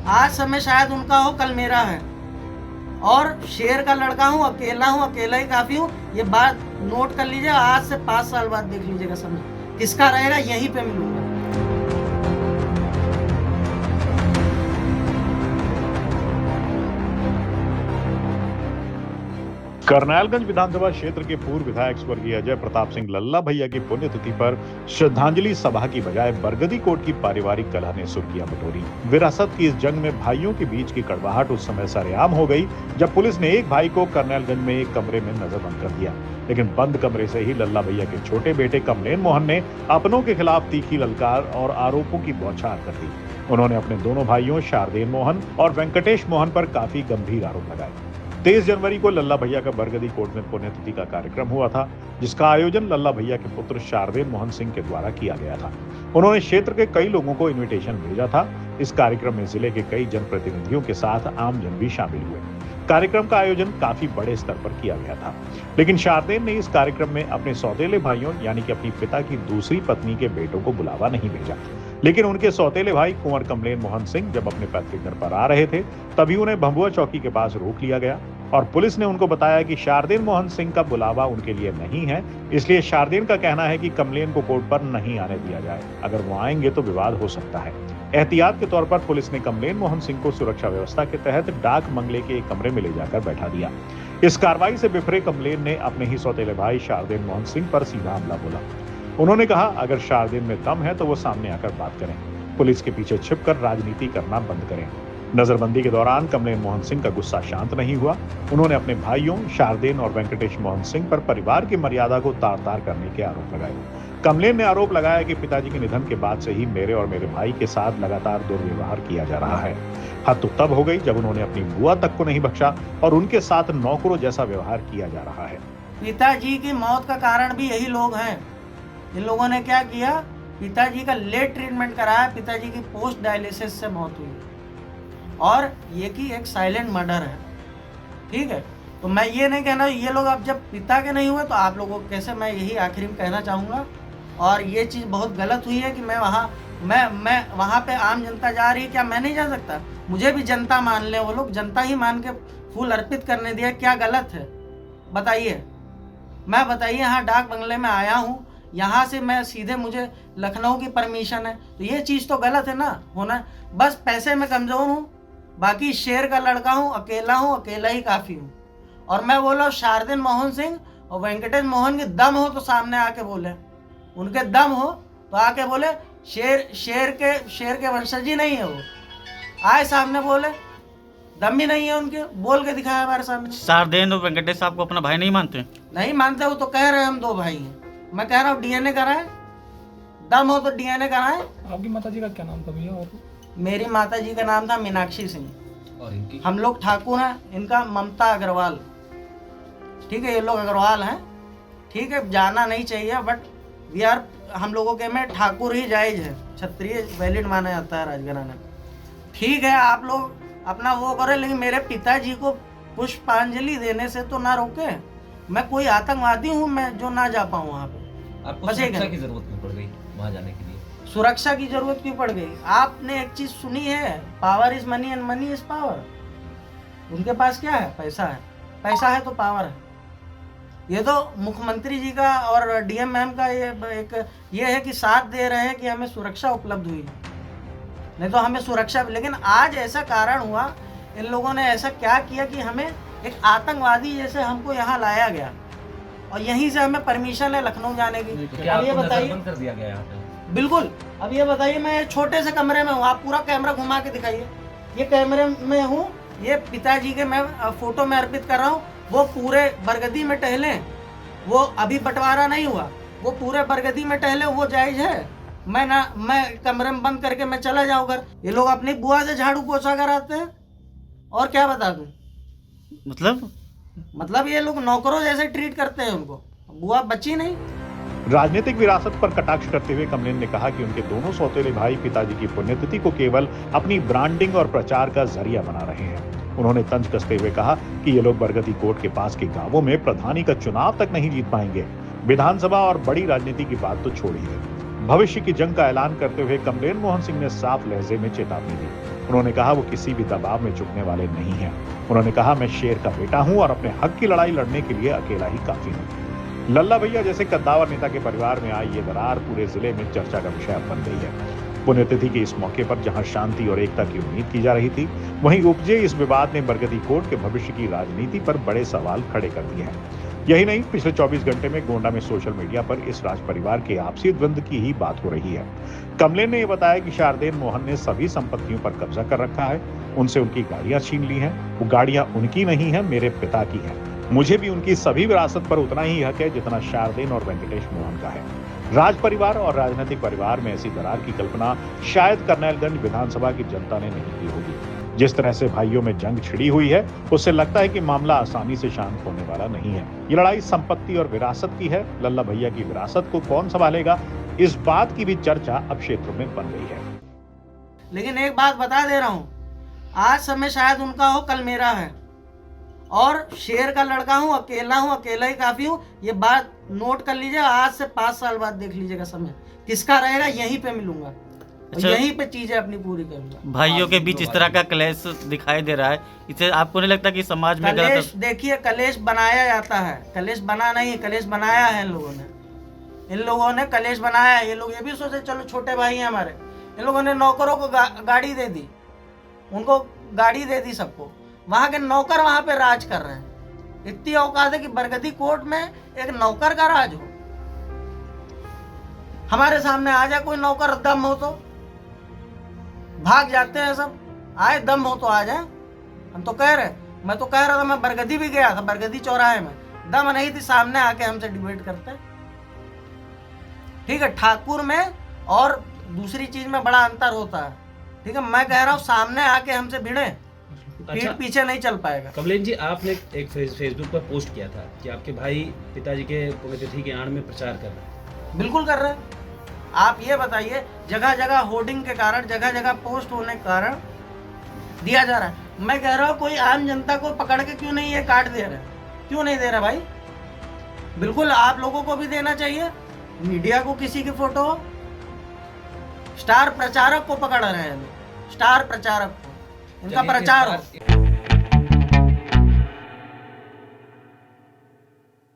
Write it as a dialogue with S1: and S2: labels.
S1: आज समय शायद उनका हो, कल मेरा है। और शेर का लड़का हूँ, अकेला हूँ, अकेला ही काफी हूँ। ये बात नोट कर लीजिए, आज से 5 साल बाद देख लीजिएगा समय किसका रहेगा, यहीं पे मिलूंगा।
S2: करनालगंज विधानसभा क्षेत्र के पूर्व विधायक स्वर्गीय अजय प्रताप सिंह लल्ला भैया की पुण्यतिथि पर श्रद्धांजलि सभा की बजाय बरगदी कोट की पारिवारिक कलह ने सुर्खियां बटोरी। विरासत की इस जंग में भाइयों के बीच की कड़वाहट उस समय सरेआम हो गई जब पुलिस ने एक भाई को करनालगंज में एक कमरे में नजरबंद कर दिया। लेकिन बंद कमरे से ही लल्ला भैया के छोटे बेटे कमलेन मोहन ने अपनों के खिलाफ तीखी ललकार और आरोपों की बौछार कर दी। उन्होंने अपने दोनों भाइयों शारदेन मोहन और वेंकटेश मोहन पर काफी गंभीर आरोप लगाए। 23 जनवरी को लल्ला भैया का बरगदी कोर्ट में पुण्यतिथि का कार्यक्रम हुआ था, जिसका आयोजन लल्ला भैया के पुत्र शारदेन मोहन सिंह के द्वारा किया गया था। उन्होंने क्षेत्र के कई लोगों को इनविटेशन भेजा था। इस कार्यक्रम में जिले के कई जनप्रतिनिधियों के साथ आमजन भी शामिल हुए। कार्यक्रम का आयोजन काफी बड़े स्तर पर किया गया था, लेकिन शारदेन ने इस कार्यक्रम में अपने सौतेले भाइयों यानी कि अपनी पिता की दूसरी पत्नी के बेटों को बुलावा नहीं भेजा। लेकिन उनके सौतेले भाई कुंवर कमलेन मोहन सिंह जब अपने पैतृक घर पर आ रहे थे, तभी उन्हें भंबुआ चौकी के पास रोक लिया गया और पुलिस ने उनको बताया कि शारदेन मोहन सिंह का बुलावा उनके लिए नहीं है, इसलिए शारदेन का कहना है कि कमलेन को कोर्ट पर नहीं आने दिया जाए। अगर वो आएंगे तो विवाद हो सकता है। एहतियात के तौर पर पुलिस ने कमलेन मोहन सिंह को सुरक्षा व्यवस्था के तहत डाक बंगले के एक कमरे में ले जाकर बैठा दिया। इस कार्रवाई से बिफरे कमलेन ने अपने ही सौतेले भाई शारदेन मोहन सिंह पर सीधा हमला बोला। उन्होंने कहा, अगर शारदेन में दम है तो वो सामने आकर बात करें, पुलिस के पीछे छिपकर राजनीति करना बंद करें। नजरबंदी के दौरान कमलेन मोहन सिंह का गुस्सा शांत नहीं हुआ। उन्होंने अपने भाइयों शारदेन और वेंकटेश मोहन सिंह पर परिवार की मर्यादा को तार-तार करने के आरोप लगाए। कमलेन ने आरोप लगाया कि पिताजी के निधन के बाद से ही मेरे और मेरे भाई के साथ लगातार दुर्व्यवहार किया जा रहा है। हद तो तब हो गई जब उन्होंने अपनी बुआ तक को नहीं बख्शा और उनके साथ नौकरों जैसा व्यवहार किया जा रहा है।
S1: पिताजी की मौत का कारण भी यही लोग हैं। इन लोगों ने क्या किया, पिताजी का लेट ट्रीटमेंट कराया, पिताजी की पोस्ट डायलिसिस से मौत हुई और ये की एक साइलेंट मर्डर है। ठीक है, तो मैं ये नहीं कहना ये लोग अब जब पिता के नहीं हुए तो आप लोगों को कैसे, मैं यही आखिरी में कहना चाहूँगा। और ये चीज़ बहुत गलत हुई है कि मैं वहाँ पे आम जनता जा रही है, क्या मैं नहीं जा सकता? मुझे भी जनता मान ले, वो लोग जनता ही मान के फूल अर्पित करने दिया, क्या गलत है बताइए? मैं बताइए, यहाँ डाक बंगले में आया हूँ, यहाँ से मैं सीधे, मुझे लखनऊ की परमिशन है, तो ये चीज़ तो गलत है ना होना। बस पैसे में कमज़ोर हूँ, बाकी शेर का लड़का हूँ, अकेला ही काफ़ी हूँ। और मैं बोला शारदेन मोहन सिंह और वेंकटेश मोहन के दम हो तो सामने आके बोले, उनके दम हो तो आके बोले। शेर के वंशज ही नहीं है वो, आए सामने बोले, दम भी नहीं है उनके, बोल के दिखाया हमारे सामने।
S3: शारदेन और वेंकटेश साहब को अपना भाई नहीं मानते?
S1: नहीं मानते, वो तो कह रहे हैं हम 2 भाई हैं। मैं कह रहा हूँ डीएनए कराएं, दम हो तो डीएनए कराएं।
S4: आपकी माताजी का क्या नाम था भैया? और
S1: मेरी माताजी का नाम था मीनाक्षी सिंह
S4: और इनकी?
S1: हम लोग ठाकुर हैं, इनका ममता अग्रवाल। ठीक है, ये लोग अग्रवाल हैं। ठीक है, जाना नहीं चाहिए, बट वी आर, हम लोगों के में ठाकुर ही जायज है, क्षत्रिय वैलिड माना जाता है राजघराना। ठीक है, आप लोग अपना वो करें, लेकिन मेरे पिताजी को पुष्पांजलि देने से तो ना रोके। मैं कोई आतंकवादी हूँ मैं जो ना जा पाऊँ वहाँ पे?
S5: आपको सुरक्षा की जरूरत क्यों पड़ गई वहाँ जाने के लिए?
S1: सुरक्षा की जरूरत क्यों पड़ गई? आपने एक चीज सुनी है, power is money and money is power. उनके पास क्या है? पैसा है, पैसा है तो पावर है। ये तो मुख्यमंत्री जी का और डीएम मैम का ये है कि साथ दे रहे हैं कि हमें सुरक्षा उपलब्ध हुई, नहीं तो हमें सुरक्षा। लेकिन आज ऐसा कारण हुआ, इन लोगों ने ऐसा क्या किया कि हमें एक आतंकवादी जैसे हमको यहाँ लाया गया और यहीं से हमें परमिशन है लखनऊ जाने की। अब ये बताइए,
S5: कर दिया गया यहाँ पे?
S1: बिल्कुल। अब ये बताइए, मैं छोटे से कमरे में हूँ, आप पूरा कैमरा घुमा के दिखाइए। ये कैमरे में हूँ, ये पिताजी के मैं फोटो में अर्पित कर रहा हूँ। वो पूरे बरगदी में टहले, वो अभी बंटवारा नहीं हुआ, वो पूरे बरगदी में टहले, वो जायज है? मैं कमरे में बंद करके मैं चला जाऊँ घर? ये लोग अपनी बुआ से झाड़ू पोछा कराते हैं, और क्या बता दूं? मतलब ये लोग नौकरों जैसे ट्रीट करते हैं उनको, बुआ बची नहीं।
S2: राजनीतिक विरासत पर कटाक्ष करते हुए कमलेन ने कहा कि उनके दोनों सौतेले भाई पिताजी की पुण्यतिथि को केवल अपनी ब्रांडिंग और प्रचार का जरिया बना रहे हैं। उन्होंने तंज कसते हुए कहा कि ये लोग बरगदी कोट के पास के गांवों में प्रधानी का चुनाव तक नहीं जीत पाएंगे। विधानसभा और बड़ी राजनीति की बात तो छोड़िए, भविष्य की जंग का ऐलान करते हुए कमलेन मोहन सिंह ने साफ लहजे में चेतावनी दी। उन्होंने कहा वो किसी भी दबाव में झुकने वाले नहीं हैं। उन्होंने कहा मैं शेर का बेटा हूं और अपने हक की लड़ाई लड़ने के लिए अकेला ही काफी हूं। लल्ला भैया जैसे कद्दावर नेता के परिवार में आई ये दरार पूरे जिले में चर्चा का विषय बन गई है। पुण्यतिथि के इस मौके पर जहां शांति और एकता की उम्मीद की जा रही थी, वहीं उपजे इस विवाद ने बरगदी कोर्ट के भविष्य की राजनीति पर बड़े सवाल खड़े कर दिए हैं। यही नहीं, पिछले 24 घंटे में गोंडा में सोशल मीडिया पर इस राज परिवार के आपसी द्वंद की ही बात हो रही है। कमलेन ने यह बताया कि शारदेन मोहन ने सभी संपत्तियों पर कब्जा कर रखा है, उनसे उनकी गाड़ियां छीन ली हैं। वो गाड़ियां उनकी नहीं है, मेरे पिता की है। मुझे भी उनकी सभी विरासत पर उतना ही हक है जितना शारदेन और वेंकटेश मोहन का है। राज परिवार और राजनीतिक परिवार में ऐसी दरार की कल्पना शायद करनैलगंज विधानसभा की जनता ने नहीं की होगी। जिस तरह से भाइयों में जंग छिड़ी हुई है, उससे लगता है कि मामला आसानी से शांत होने वाला नहीं है। ये लड़ाई संपत्ति और विरासत की है। लल्ला भैया की विरासत को कौन संभालेगा, इस बात की भी चर्चा अब क्षेत्र में बन रही है।
S1: लेकिन एक बात बता दे रहा हूँ, आज समय शायद उनका हो, कल मेरा है। और शेर का लड़का हूँ, अकेला ही काफी हूँ। ये बात नोट कर लीजिए, आज से 5 साल बाद देख लीजिएगा समय किसका रहेगा, यहीं पे मिलूंगा।
S3: अच्छा,
S1: यहीं पे चीजें अपनी पूरी करूंगा।
S3: भाइयों के बीच इस तरह का क्लेश दिखाई दे रहा है, इसे आपको नहीं लगता कि समाज में
S1: कलेश,
S3: गलत?
S1: देखिए कलेश बनाया जाता है, कलेश बना नहीं, कलेश बनाया है इन लोगों ने। इन लोगों ने कलेश बनाया है। ये लोग ये भी सोचे चलो छोटे भाई हैं हमारे। इन लोगों ने नौकरों को गाड़ी दे दी, उनको गाड़ी दे दी सबको। वहां के नौकर वहां पे राज कर रहे हैं। इतनी औकात है कि बरगदी कोर्ट में एक नौकर का राज हो। हमारे सामने आ जाए कोई नौकर, दम हो तो भाग जाते हैं सब। आए दम हो तो आ जाए। हम तो कह रहे, मैं तो कह रहा था, मैं बरगदी भी गया था, बरगदी चौराहे में दम नहीं थी, सामने आके हमसे डिबेट करते। ठीक है, ठाकुर में और दूसरी चीज में बड़ा अंतर होता है। ठीक है, मैं कह रहा हूँ सामने आके हमसे भिड़े, पीठ पीछे नहीं चल पाएगा।
S6: कमलेन जी, आपने एक फेसबुक पर पोस्ट किया था कि आपके भाई पिताजी के पुण्यतिथि के आड़ में प्रचार कर रहे हैं।
S1: बिल्कुल कर रहे हैं। आप ये बताइए, जगह जगह होर्डिंग के कारण, जगह जगह पोस्ट होने के कारण दिया जा रहा है। मैं कह रहा हूँ कोई आम जनता को पकड़ के क्यों नहीं ये काट दे रहे, क्यों नहीं दे रहा भाई? बिल्कुल आप लोगों को भी देना चाहिए। मीडिया को किसी की फोटो, स्टार प्रचारक को पकड़ रहे हैं, स्टार प्रचारक को, इनका प्रचार हो।